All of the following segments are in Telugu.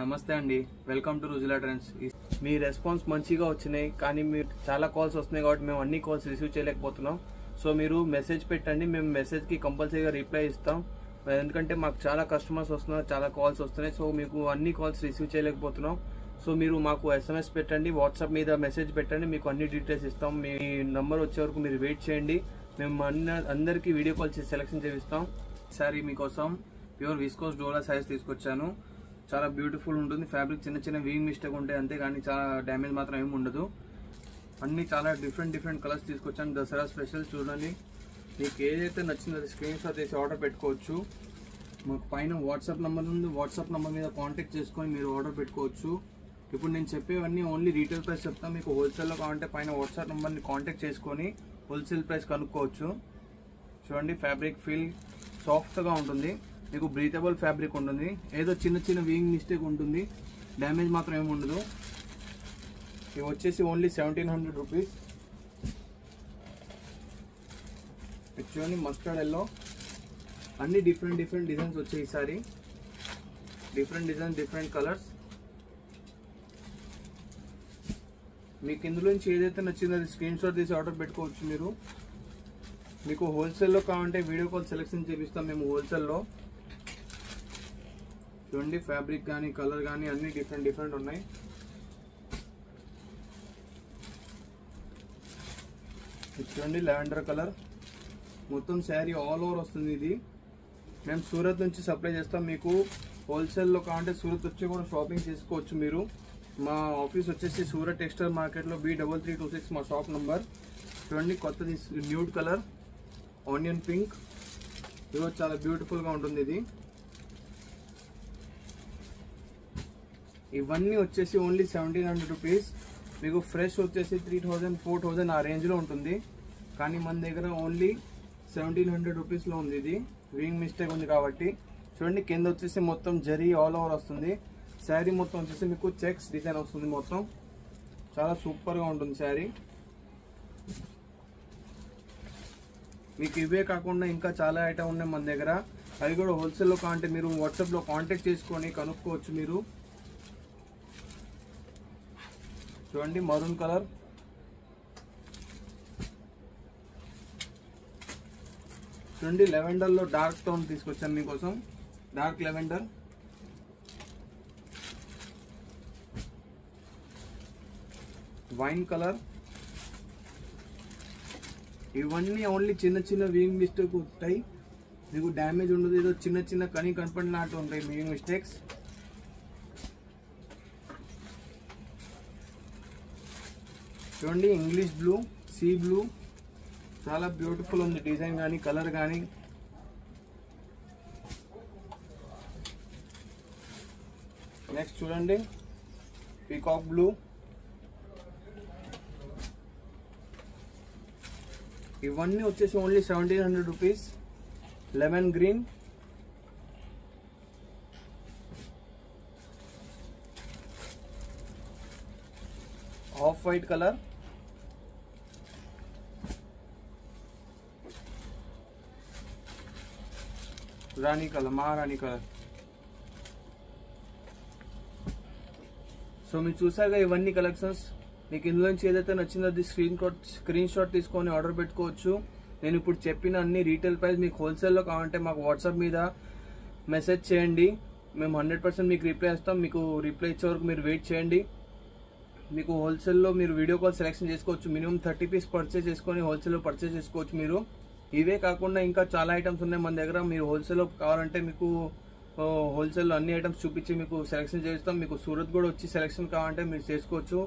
నమస్తే అండి, వెల్కమ్ టు రుజులా ట్రెండ్స్. మీ రెస్పాన్స్ మంచిగా వచ్చినాయి, కానీ మీరు చాలా కాల్స్ వస్తున్నాయి కాబట్టి మేము అన్ని కాల్స్ రిసీవ్ చేయలేకపోతున్నాం. సో మీరు మెసేజ్ పెట్టండి, మేము మెసేజ్కి కంపల్సరీగా రిప్లై ఇస్తాం. ఎందుకంటే మాకు చాలా కస్టమర్స్ వస్తున్నారు, చాలా కాల్స్ వస్తున్నాయి. సో మీకు అన్ని కాల్స్ రిసీవ్ చేయలేకపోతున్నాం. సో మీరు మాకు SMS పెట్టండి, వాట్సాప్ మీద మెసేజ్ పెట్టండి, మీకు అన్ని డీటెయిల్స్ ఇస్తాం. మీ నంబర్ వచ్చే వరకు మీరు వెయిట్ చేయండి. మేము అందరికీ వీడియో కాల్ చేసి సెలెక్షన్ చేపిస్తాం. ఈసారి మీకోసం ప్యూర్ విస్కోస్ డోలా సైజ్ తీసుకొచ్చాను. చాలా బ్యూటిఫుల్ ఉంటుంది. ఫ్యాబ్రిక్ చిన్న చిన్న వీయింగ్ మిస్టేక్ ఉంటాయి అంతే, కానీ చాలా డ్యామేజ్ మాత్రం ఏమి ఉండదు. అన్ని చాలా డిఫరెంట్ కలర్స్ తీసుకొచ్చాను. దసరా స్పెషల్ చూడండి. మీకు ఏదైతే నచ్చిందో అది స్క్రీన్ షాట్ తీసి ఆర్డర్ పెట్టుకోవచ్చు. మాకు పైన వాట్సాప్ నెంబర్ ఉంది, వాట్సాప్ నెంబర్ మీద కాంటాక్ట్ చేసుకొని మీరు ఆర్డర్ పెట్టుకోవచ్చు. ఇప్పుడు నేను చెప్పేవన్నీ ఓన్లీ రీటైల్ ప్రైస్ చెప్తాను. మీకు హోల్సేల్లో కావాలంటే పైన వాట్సాప్ నెంబర్ని కాంటాక్ట్ చేసుకొని హోల్సేల్ ప్రైస్ కనుక్కోవచ్చు. చూడండి, ఫ్యాబ్రిక్ ఫీల్ సాఫ్ట్గా ఉంటుంది. మీకు బ్రీతబుల్ ఫ్యాబ్రిక్ ఉంటుంది. ఏదో చిన్న వీయింగ్ మిస్టేక్ ఉంటుంది, డ్యామేజ్ మాత్రం ఏమి ఉండదు. ఇవి వచ్చేసి ఓన్లీ 1700 రూపీస్. చూడండి, మస్టర్డ్ ఎల్లో, అన్ని డిఫరెంట్ డిజైన్స్ వచ్చాయి. ఈసారి డిఫరెంట్ డిజైన్స్, డిఫరెంట్ కలర్స్. మీకు ఇందులో నుంచి ఏదైతే నచ్చిందో అది స్క్రీన్ షాట్ తీసి ఆర్డర్ పెట్టుకోవచ్చు. మీరు మీకు హోల్సేల్లో కావాలంటే వీడియో కాల్ సెలెక్షన్ చేపిస్తాం మేము హోల్సేల్లో. చూడండి, ఫ్యాబ్రిక్ కానీ కలర్ కానీ అన్ని డిఫరెంట్ ఉన్నాయి. చూడండి, లెవెండర్ కలర్, మొత్తం శారీ ఆల్ ఓవర్ వస్తుంది. ఇది మేము సూరత్ నుంచి సప్లై చేస్తాం. మీకు హోల్సేల్లో కావాలంటే సూరత్ వచ్చి కూడా షాపింగ్ చేసుకోవచ్చు. మీరు మా ఆఫీస్ వచ్చేసి సూరత్ టెక్స్టైల్ మార్కెట్లో B3326 మా షాప్ నంబర్. చూడండి, కొత్తది న్యూడ్ కలర్, ఆనియన్ పింక్, ఇది చాలా బ్యూటిఫుల్గా ఉంటుంది. ఇది ఇవన్నీ వచ్చేసి ఓన్లీ 1700 రూపీస్. మీకు ఫ్రెష్ వచ్చేసి 3000 4000 ఆ రేంజ్లో ఉంటుంది, కానీ మన దగ్గర ఓన్లీ 1700 రూపీస్లో ఉంది. ఇది వీయింగ్ మిస్టేక్ ఉంది కాబట్టి. చూడండి, కింద వచ్చేసి మొత్తం జరీ ఆల్ ఓవర్ వస్తుంది. శారీ మొత్తం వచ్చేసి మీకు చెక్స్ డిజైన్ వస్తుంది. మొత్తం చాలా సూపర్గా ఉంటుంది శారీ. మీకు ఇవే కాకుండా ఇంకా చాలా ఐటమ్ ఉన్నాయి మన దగ్గర. అవి కూడా హోల్సేల్లో కావాలంటే మీరు వాట్సాప్లో కాంటాక్ట్ చేసుకొని కనుక్కోవచ్చు. మీరు చూడండి, మరూన్ కలర్, చూడండి లెవెండర్లో డార్క్ టోన్ తీసుకొచ్చాను మీకోసం. Dark lavender, wine colour. ఇవన్నీ ఓన్లీ చిన్న వీయింగ్ మిస్టేక్ ఉంటాయి, మీకు డ్యామేజ్ ఉండదు. ఏదో చిన్న కనీ కనపడినట్టు ఉంటాయి వీయింగ్ మిస్టేక్స్. చూడండి, ఇంగ్లీష్ బ్లూ, సీ బ్లూ, చాలా బ్యూటిఫుల్ ఉంది డిజైన్ కానీ కలర్ కానీ. నెక్స్ట్ చూడండి, పీకాక్ బ్లూ. ఇవన్నీ వచ్చేసి only 1700 rupees. Lemon green, off white colour, రాణి కలర్, మహారాణి కలర్. సో మీరు చూసాక ఇవన్నీ కలెక్షన్స్. మీకు ఇందులో నుంచి ఏదైతే నచ్చిందో అది స్క్రీన్ షాట్ తీసుకొని ఆర్డర్ పెట్టుకోవచ్చు. నేను ఇప్పుడు చెప్పిన అన్ని రీటైల్ ప్రైస్. మీకు హోల్సేల్లో కావాలంటే మాకు వాట్సాప్ మీద మెసేజ్ చేయండి, మేము 100% మీకు రిప్లై ఇస్తాం. మీకు రిప్లై ఇచ్చే వరకు మీరు వెయిట్ చేయండి. మీకు హోల్సేల్లో మీరు వీడియో కాల్ సెలెక్షన్ చేసుకోవచ్చు. మినిమం 30 పీస్ పర్చేస్ చేసుకొని హోల్సేల్లో పర్చేస్ చేసుకోవచ్చు మీరు. ఇవే కాకుండా ఇంకా చాలా ఐటమ్స్ ఉన్నాయి మన దగ్గర. మీరు హోల్సేల్లో కావాలంటే మీకు హోల్సేల్లో అన్ని ఐటమ్స్ చూపించి మీకు సెలెక్షన్ చేస్తాం. మీకు సూరత్ కూడా వచ్చి సెలెక్షన్ కావాలంటే మీరు చేసుకోవచ్చు.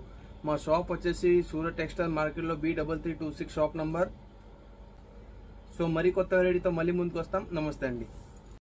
మా షాప్ వచ్చేసి సూరత్ టెక్స్టైల్ మార్కెట్లో B3326 షాప్ నంబర్. సో మరి కొత్త వెరైటీతో మళ్ళీ ముందుకు వస్తాం. నమస్తే అండి.